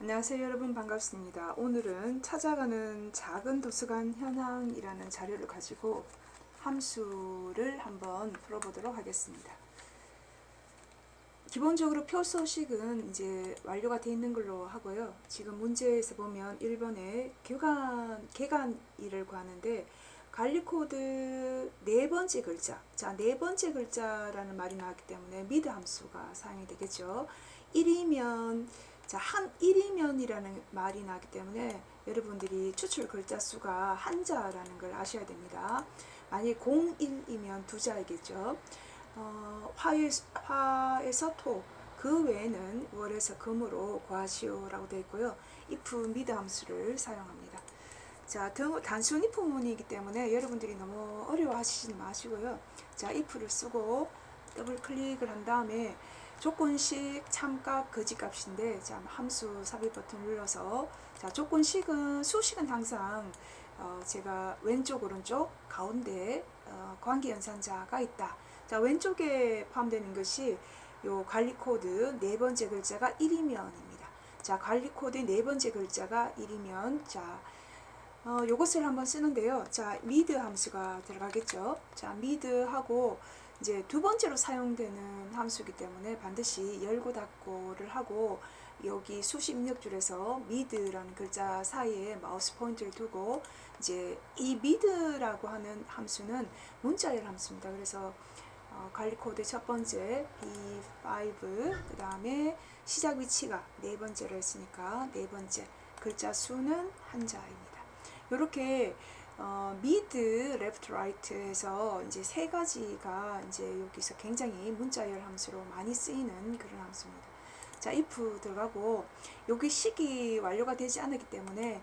안녕하세요 여러분, 반갑습니다. 오늘은 찾아가는 작은 도서관 현황이라는 자료를 가지고 함수를 한번 풀어보도록 하겠습니다. 기본적으로 표 소식은 이제 완료가 되어 있는 걸로 하고요. 지금 문제에서 보면 1번에 개간일을 구하는데 관리 코드 네 번째 글자, 자, 네 번째 글자라는 말이 나왔기 때문에 미드 함수가 사용이 되겠죠. 1이면, 자, 한 1이면이라는 말이 나왔기 때문에 여러분들이 추출 글자 수가 한자라는 걸 아셔야 됩니다. 만약에 01이면 두 자이겠죠. 화에서 토, 그 외에는 월에서 금으로 구하시오라고 되어 있고요. if 미드 함수를 사용합니다. 자, 단순 if 문이기 때문에 여러분들이 너무 어려워하시지 마시고요. 자, if를 쓰고 더블 클릭을 한 다음에 조건식 참값 거짓값인데, 자, 함수 삽입 버튼 눌러서, 자, 조건식은 수식은 항상 제가 왼쪽 오른쪽 가운데 관계연산자가 있다. 자, 왼쪽에 포함되는 것이 요 관리 코드 네 번째 글자가 1이면입니다. 자, 관리 코드 네 번째 글자가 1이면, 자, 요것을 한번 쓰는데요. 자, 미드 함수가 들어가겠죠. 자, 미드하고 이제 두 번째로 사용되는 함수이기 때문에 반드시 열고 닫고를 하고, 여기 수식 입력줄에서 미드라는 글자 사이에 마우스 포인트를 두고, 이제 이 미드라고 하는 함수는 문자열 함수입니다. 그래서 관리 코드 첫 번째 B5, 그 다음에 시작 위치가 네 번째로 했으니까 네 번째 글자 수는 한자입니다. 이렇게 미드, 레프트, 라이트에서 이제 세 가지가 이제 여기서 굉장히 문자열 함수로 많이 쓰이는 그런 함수입니다. 자, if 들어가고, 여기 식이 완료가 되지 않았기 때문에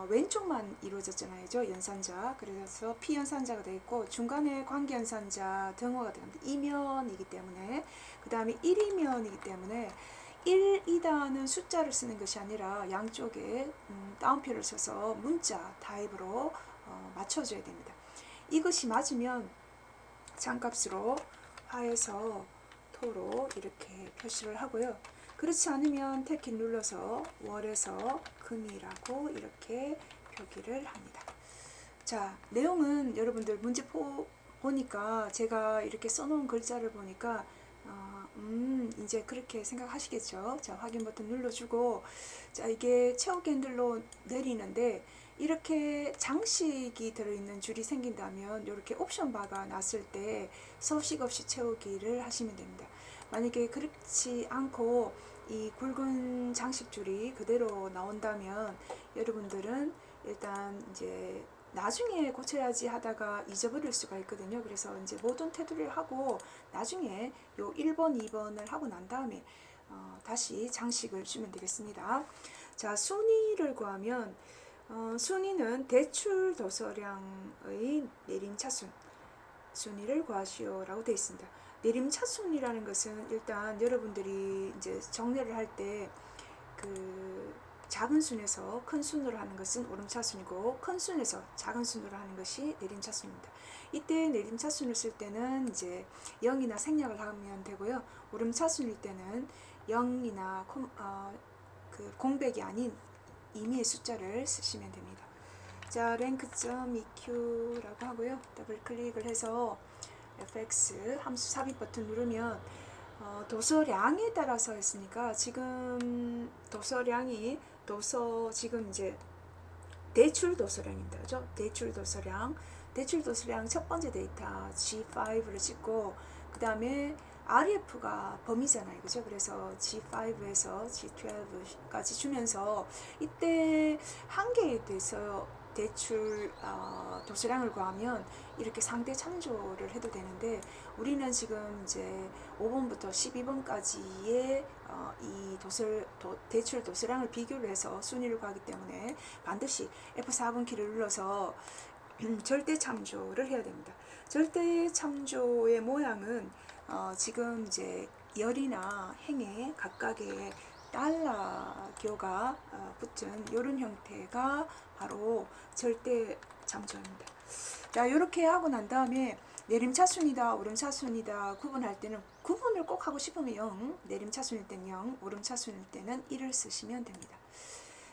왼쪽만 이루어졌잖아요. 연산자. 그래서 피연산자가 되어 있고, 중간에 관계연산자 등호가 들어갑니다. 이면이기 때문에, 그 다음에 1이면이기 때문에 1이다는 숫자를 쓰는 것이 아니라 양쪽에 따옴표를 써서 문자 타입으로 맞춰줘야 됩니다. 이것이 맞으면 장값으로 화에서 토로 이렇게 표시를 하고요. 그렇지 않으면 탭키 눌러서 월에서 금이라고 이렇게 표기를 합니다. 자, 내용은 여러분들 문제 보니까 제가 이렇게 써놓은 글자를 보니까 이제 그렇게 생각하시겠죠. 자, 확인 버튼 눌러주고, 자, 이게 채우기 핸들로 내리는데 이렇게 장식이 들어있는 줄이 생긴다면 이렇게 옵션 바가 났을 때 서식 없이 채우기를 하시면 됩니다. 만약에 그렇지 않고 이 굵은 장식 줄이 그대로 나온다면 여러분들은 일단 이제 나중에 고쳐야지 하다가 잊어버릴 수가 있거든요. 그래서 이제 모든 테두리를 하고 나중에 요 1번, 2번을 하고 난 다음에 다시 장식을 주면 되겠습니다. 자, 순위를 구하면 순위는 대출 도서량의 내림차순 순위를 구하시오라고 되어 있습니다. 내림차순이라는 것은 일단 여러분들이 이제 정리를 할 때 그 작은 순에서 큰 순으로 하는 것은 오름차순이고, 큰 순에서 작은 순으로 하는 것이 내림차순입니다. 이때 내림차순을 쓸 때는 이제 0이나 생략을 하면 되고요. 오름차순일 때는 0이나 그 공백이 아닌 임의의 숫자를 쓰시면 됩니다. 자, rank.eq라고 하고요. 더블 클릭을 해서 fx 함수 삽입 버튼 누르면 도서량에 따라서 했으니까 지금 도서량이 지금 이제 대출 도서량입니다. 그죠? 대출 도서량 첫 번째 데이터 G5를 찍고, 그 다음에 RF가 범위잖아요. 그죠? 그래서 G5에서 G12까지 주면서 이때 한 개에 대해서 대출 도서량을 구하면 이렇게 상대 참조를 해도 되는데, 우리는 지금 이제 5번부터 12번까지의 이 대출 도서량을 비교를 해서 순위를 구하기 때문에 반드시 F4번 키를 눌러서 절대 참조를 해야 됩니다. 절대 참조의 모양은 지금 이제 열이나 행에 각각의 달러교가 붙은 이런 형태가 바로 절대 참조입니다. 자, 이렇게 하고 난 다음에 내림차순이다, 오름차순이다 구분할 때는 구분을 꼭 하고 싶으면 0, 내림차순일 때는 0, 오름차순일 때는 1을 쓰시면 됩니다.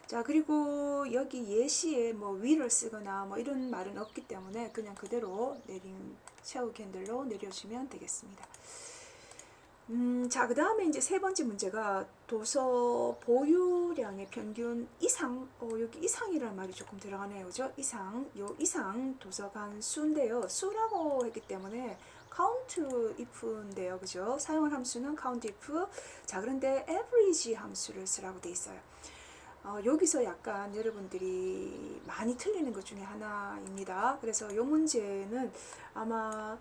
자, 그리고 여기 예시에 뭐 위를 쓰거나 뭐 이런 말은 없기 때문에 그냥 그대로 샤우기 핸들로 내려주면 되겠습니다. 자, 그 다음에 이제 세 번째 문제가 도서 보유량의 평균 이상, 여기 이상이라는 말이 조금 들어가네요. 그죠? 이상 도서관 수인데요. 수라고 했기 때문에 count if인데요. 그죠? 사용할 함수는 count if. 자, 그런데 average 함수를 쓰라고 돼 있어요. 여기서 약간 여러분들이 많이 틀리는 것 중에 하나입니다. 그래서 이 문제는 아마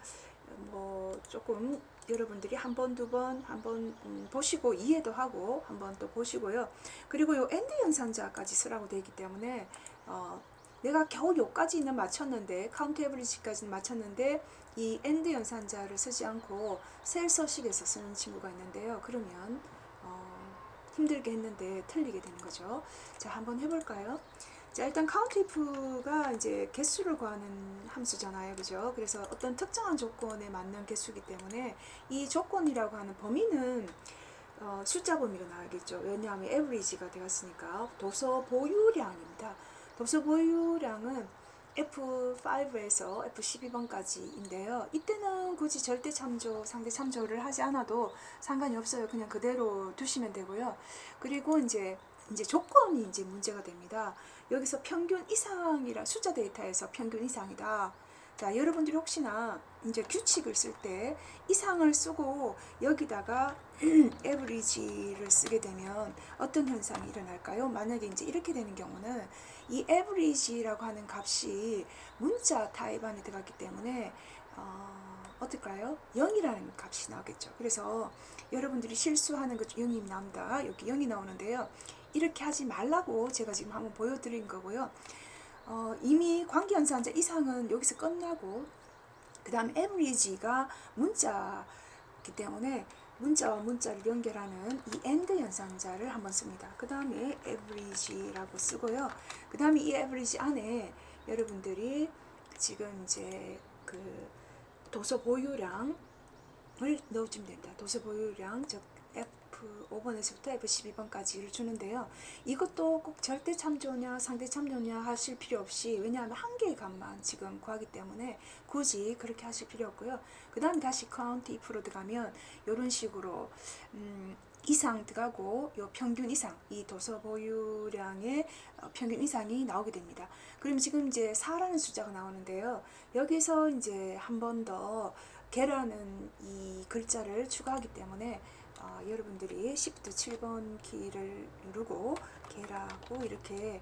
뭐 조금 여러분들이 한 번, 두 번, 한번 보시고 이해도 하고 한번 또 보시고요. 그리고 요 엔드 연산자까지 쓰라고 되어 있기 때문에 내가 겨우 요까지는 맞췄는데 카운트 에버리지까지는 맞췄는데 이 엔드 연산자를 쓰지 않고 셀 서식에서 쓰는 친구가 있는데요. 그러면 힘들게 했는데 틀리게 되는 거죠. 자, 한번 해볼까요? 자, 일단 count if가 이제 개수를 구하는 함수잖아요. 그죠? 그래서 어떤 특정한 조건에 맞는 개수이기 때문에 이 조건이라고 하는 범위는 숫자 범위가 나오겠죠. 왜냐하면 average가 되었으니까. 도서 보유량입니다. 도서 보유량은 F5에서 F12번까지인데요. 이때는 굳이 절대 참조, 상대 참조를 하지 않아도 상관이 없어요. 그냥 그대로 두시면 되고요. 그리고 이제 조건이 이제 문제가 됩니다. 여기서 평균 이상이라 숫자 데이터에서 평균 이상이다. 자, 여러분들이 혹시나 이제 규칙을 쓸 때 이상을 쓰고 여기다가 average를 쓰게 되면 어떤 현상이 일어날까요? 만약에 이제 이렇게 되는 경우는 이 average라고 하는 값이 문자 타입 안에 들어갔기 때문에 어떨까요? 0이라는 값이 나오겠죠. 그래서 여러분들이 실수하는 것 0이 나옵니다. 여기 0이 나오는데요. 이렇게 하지 말라고 제가 지금 한번 보여드린 거고요. 이미 관계연산자 이상은 여기서 끝나고 그 다음 average가 문자이기 때문에 문자와 문자를 연결하는 이 AND 연산자를 한번 씁니다. 그 다음에 average라고 쓰고요. 그 다음에 이 average 안에 여러분들이 지금 이제 그 도서 보유량을 넣어주면 됩니다. 도서 보유량, 즉 F5번에서부터 F12번까지를 주는데요. 이것도 꼭 절대 참조냐 상대 참조냐 하실 필요 없이, 왜냐하면 한 개의 값만 지금 구하기 때문에 굳이 그렇게 하실 필요 없고요. 그 다음에 다시 count if로 들어가면 이런 식으로 이상 들어가고 요 평균 이상, 이 도서 보유량의 평균 이상이 나오게 됩니다. 그럼 지금 이제 4라는 숫자가 나오는데요. 여기서 이제 한 번 더 개라는 이 글자를 추가하기 때문에 여러분들이 Shift 7번 키를 누르고 개라고 이렇게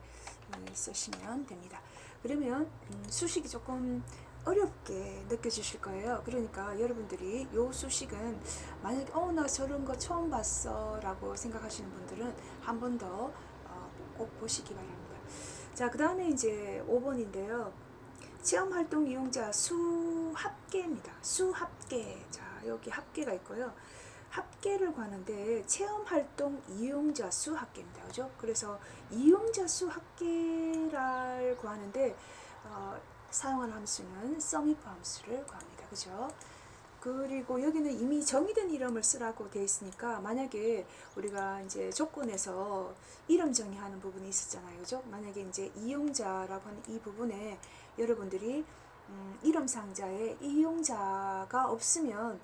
쓰시면 됩니다. 그러면 수식이 조금 어렵게 느껴지실 거예요. 그러니까 여러분들이 요 수식은 만약에 나 저런 거 처음 봤어 라고 생각하시는 분들은 한 번 더 꼭 보시기 바랍니다. 자, 그 다음에 이제 5번인데요. 체험활동 이용자 수 합계입니다. 수 합계. 자, 여기 합계가 있고요. 합계를 구하는데 체험활동 이용자 수 합계입니다. 그죠? 그래서 이용자 수 합계를 구하는데 사용하는 함수는 SUMIF 함수를 구합니다. 그죠? 그리고 여기는 이미 정의된 이름을 쓰라고 되어 있으니까 만약에 우리가 이제 조건에서 이름 정의하는 부분이 있었잖아요. 그죠? 만약에 이제 이용자라고 하는 이 부분에 여러분들이 이름 상자에 이용자가 없으면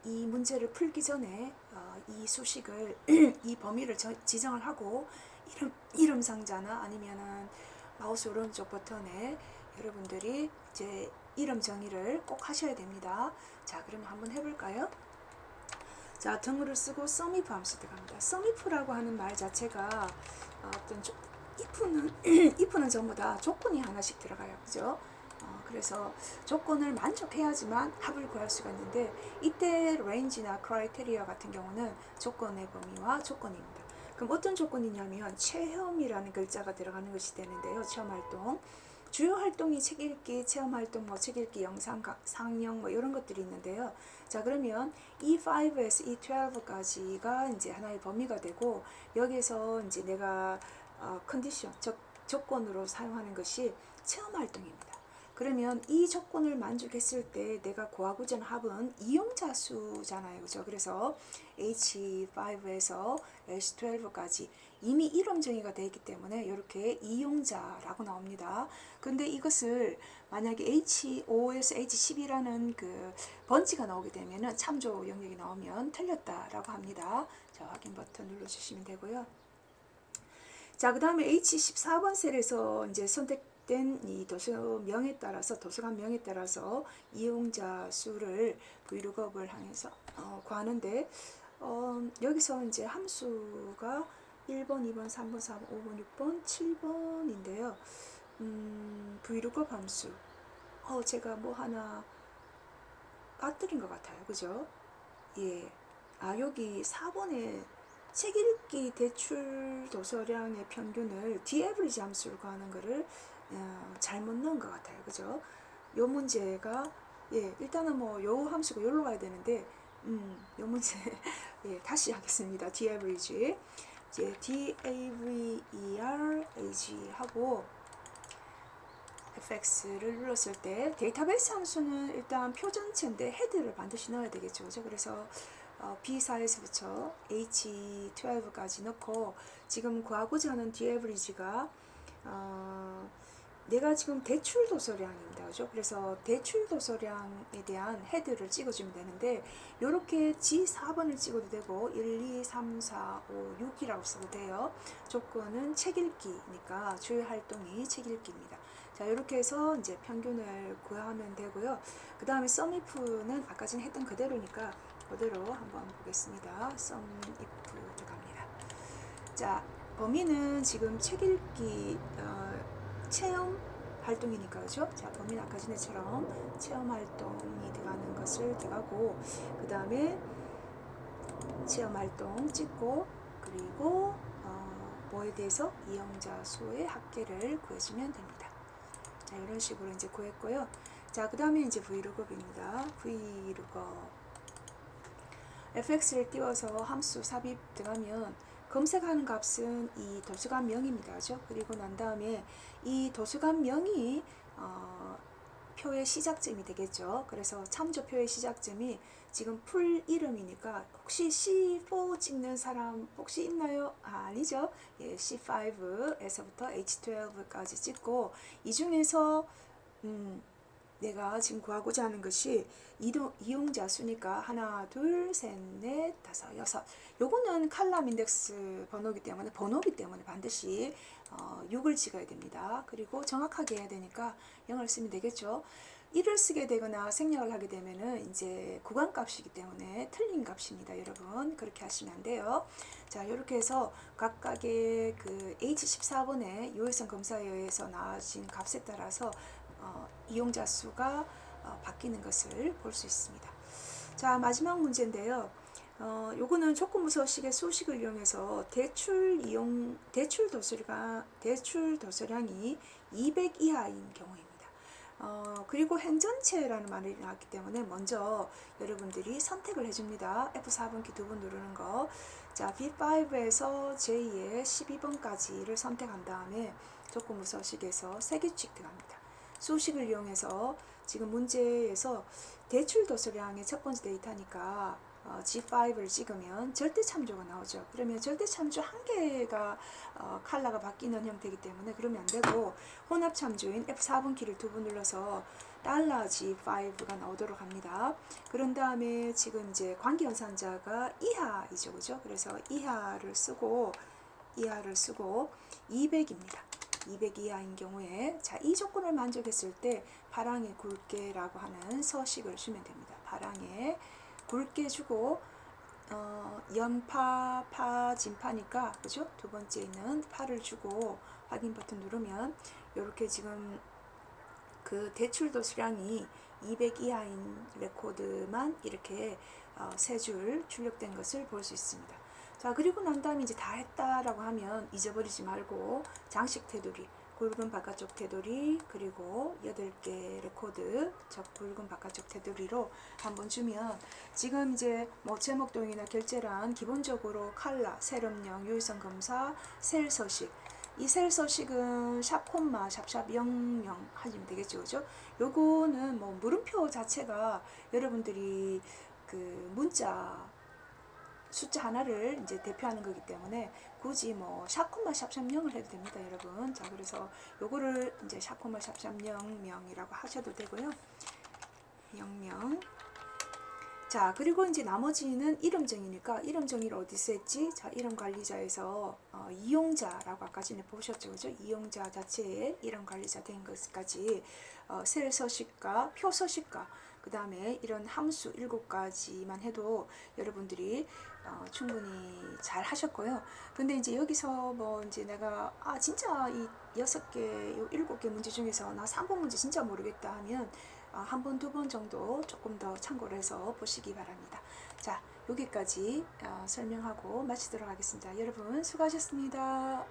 이 문제를 풀기 전에 이 수식을 이 범위를 지정을 하고 이름 상자나 아니면은 마우스 오른쪽 버튼에 여러분들이 이제 이름 정의를 꼭 하셔야 됩니다. 자, 그러면 한번 해볼까요? 자, 등호를 쓰고 SUMIF 함수 들어갑니다. SUMIF라고 하는 말 자체가 어떤 if는 전부 다 조건이 하나씩 들어가요. 그죠? 그래서 조건을 만족해야지만 합을 구할 수가 있는데 이때 range나 criteria 같은 경우는 조건의 범위와 조건입니다. 그럼 어떤 조건이냐면 체험이라는 글자가 들어가는 것이 되는데요. 체험활동. 주요 활동이 책 읽기, 체험활동, 뭐 책 읽기, 영상, 상영 뭐 이런 것들이 있는데요. 자, 그러면 E5에서 E12까지가 이제 하나의 범위가 되고 여기서 이제 내가 컨디션, 즉 조건으로 사용하는 것이 체험활동입니다. 그러면 이 조건을 만족했을 때 내가 구하고자 하는 합은 이용자 수잖아요. 그죠? 그래서 H5에서 H12까지 이미 이름 정의가 되어 있기 때문에 이렇게 이용자라고 나옵니다. 근데 이것을 만약에 H5에서 H10이라는 그 번지가 나오게 되면은 참조 영역이 나오면 틀렸다라고 합니다. 자, 확인 버튼 눌러주시면 되고요. 자, 그 다음에 H14번 셀에서 이제 선택된 이 도서명에 따라서, 도서관 명에 따라서 이용자 수를 vlookup을 향해서 구하는데, 여기서 이제 함수가 1번, 2번, 3번, 4번, 5번, 6번, 7번인데요. vlookup 함수. 제가 뭐 하나 빠뜨린 것 같아요. 그죠? 예. 여기 4번에 책 읽기 대출 도서량의 평균을 디에브리지 함수로 구하는 거를 잘못 넣은 것 같아요. 그죠? 요 문제가 일단은 뭐 요 함수가 여기로 가야 되는데 요 문제 다시 하겠습니다. 디에브리지 이제 DAVERAG 하고 fx를 눌렀을 때 데이터베이스 함수는 일단 표 전체인데 헤드를 반드시 넣어야 되겠죠. 그죠? 그래서 B4에서부터 H12까지 넣고 지금 구하고자 하는 디에브리지가 내가 지금 대출 도서량입니다. 그죠? 그래서 대출 도서량에 대한 헤드를 찍어주면 되는데 이렇게 G4번을 찍어도 되고 1, 2, 3, 4, 5, 6이라고 써도 돼요. 조건은 책 읽기니까 주요 활동이 책 읽기입니다. 자, 이렇게 해서 이제 평균을 구하면 되고요. 그 다음에 SUMIF는 아까 전에 했던 그대로니까 그대로 한번 보겠습니다. SUMIF 들어갑니다. 자, 범위는 지금 책 읽기 체험 활동이니까 그죠? 자, 범위는 아까 전에처럼 체험 활동이 들어가는 것을 들어가고 그 다음에 체험 활동 찍고 그리고 뭐에 대해서 이용자 수의 합계를 구해주면 됩니다. 자, 이런 식으로 이제 구했고요. 자, 그 다음에 이제 vlookup입니다. vlookup fx를 띄워서 함수 삽입 들어가면 검색하는 값은 이 도서관 명입니다. 그죠? 그리고 난 다음에 이 도서관 명이 표의 시작점이 되겠죠. 그래서 참조표의 시작점이 지금 풀 이름이니까 혹시 C4 찍는 사람 혹시 있나요? 아니죠. 예, C5에서부터 H12까지 찍고 이 중에서 내가 지금 구하고자 하는 것이 이용자 수니까 하나, 둘, 셋, 넷, 다섯, 여섯. 요거는 칼럼 인덱스 번호기 때문에 반드시 6을 찍어야 됩니다. 그리고 정확하게 해야 되니까 0을 쓰면 되겠죠. 1을 쓰게 되거나 생략을 하게 되면은 이제 구간값이기 때문에 틀린 값입니다. 여러분 그렇게 하시면 안 돼요. 자, 이렇게 해서 각각의 그 H14번의 요일성 검사에 의해서 나와진 값에 따라서 이용자 수가 바뀌는 것을 볼 수 있습니다. 자, 마지막 문제인데요. 요거는 조건부서식의 수식을 이용해서 대출 도서량이 200 이하인 경우입니다. 그리고 행전체라는 말이 나왔기 때문에 먼저 여러분들이 선택을 해줍니다. F4번 키 2번 누르는 거. 자, B5에서 J의 12번까지를 선택한 다음에 조건부서식에서 세규칙 들어갑니다. 수식을 이용해서 지금 문제에서 대출 도서량의 첫 번째 데이터니까 G5를 찍으면 절대 참조가 나오죠. 그러면 절대 참조 한 개가 컬러가 바뀌는 형태이기 때문에 그러면 안 되고 혼합 참조인 F4번 키를 2번 눌러서 $G5가 나오도록 합니다. 그런 다음에 지금 이제 관계연산자가 이하이죠. 그죠? 그래서 이하를 쓰고 200입니다. 200 이하인 경우에 자, 이 조건을 만족했을 때 파랑의 굵게라고 하는 서식을 주면 됩니다. 파랑의 굵게 주고 연파, 파, 진파니까 그죠? 두 번째 있는 파를 주고 확인 버튼 누르면 이렇게 지금 그 대출도 수량이 200 이하인 레코드만 이렇게 세 줄 출력된 것을 볼 수 있습니다. 자, 그리고 난 다음에 이제 다 했다라고 하면 잊어버리지 말고 장식 테두리, 굵은 바깥쪽 테두리, 그리고 8개 레코드, 굵은 바깥쪽 테두리로 한번 주면 지금 이제 뭐 제목동이나 결제란 기본적으로 칼라, 셀 음영, 유일성 검사, 셀 서식 이 셀 서식은 샵 콤마 샵샵 00 하시면 되겠죠. 그죠? 요거는 뭐 물음표 자체가 여러분들이 그 문자 숫자 하나를 이제 대표하는 거기 때문에 굳이 뭐 샵콤마 샵샵 0을 해도 됩니다, 여러분. 자, 그래서 요거를 이제 샵콤마 샵샵 00이라고 하셔도 되고요. 00. 자, 그리고 이제 나머지는 이름 정의니까 이름 정의를 어디서 했지? 자, 이름 관리자에서 이용자라고 아까 전에 보셨죠, 그죠? 이용자 자체에 이름 관리자 된 것까지 셀 서식과 표 서식과 그 다음에 이런 함수 7가지만 해도 여러분들이 충분히 잘 하셨고요. 근데 이제 여기서 뭐 이제 내가 진짜 이 6개, 7개 문제 중에서 나 3번 문제 진짜 모르겠다 하면 한 번, 두 번 정도 조금 더 참고를 해서 보시기 바랍니다. 자, 여기까지 설명하고 마치도록 하겠습니다. 여러분 수고하셨습니다.